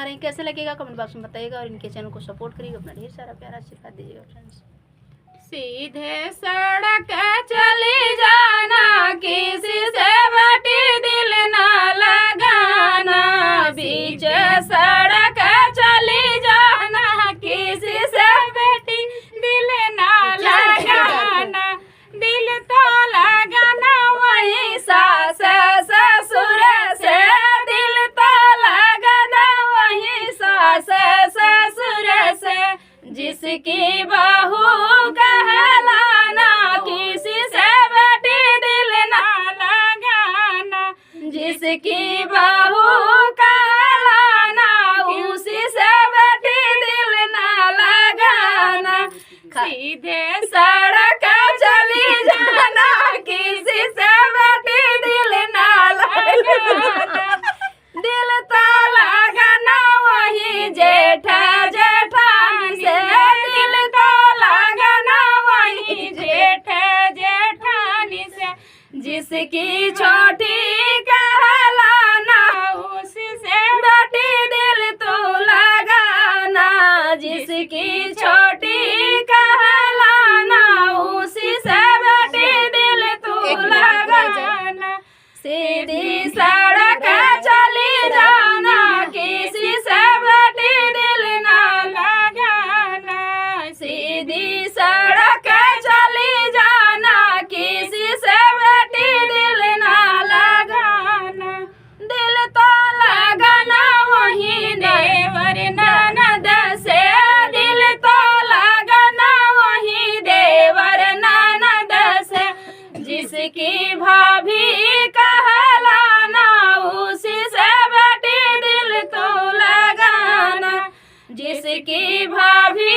बना रहे हैं, कैसे लगेगा कमेंट बॉक्स में बताइएगा और इनके चैनल को सपोर्ट करिएगा, अपना ढेर सारा प्यारा आशीर्वाद दीजिएगा फ्रेंड्स। सीधे सड़क चली जाना, किसी से बटी दिल ना लगाना। बीच सड़क चली जाना, किसी से बेटी दिल ना लगाना। दिल तो लगाना वही सास ससुर से, दिल तो लगाना वही सास ससुर से। जिसकी बहू कहलाना, किसी से बेटी दिल ना लगाना। जिसकी बहू कहलाना, उसी से बेटी दिल ना लगाना। सीधे सड़क चली जाना, किसी से बेटी दिल ना लगाना। दिल तो लगाना वही जेठ जेठानी से, दिल तो लगाना वही जेठ जेठानी से। जिसकी छोटी कहलाना, उसी से बेटी दिल तो लगाना। जिसकी छोटी कहलाना, उसी से बेटी दिल तो लगाना। सीधी सड़क चली जाना, किसी से बेटी दिल ना लगाना। सीधी सड़क चली जाना, किसी से बेटी दिल ना लगाना। दिल तो लगाना वही देवर ननद से, दिल तो लगाना वही देवर ननद से। जिसकी भाभी कहलाना, उसी से बेटी दिल तो लगाना। जिसकी भाभी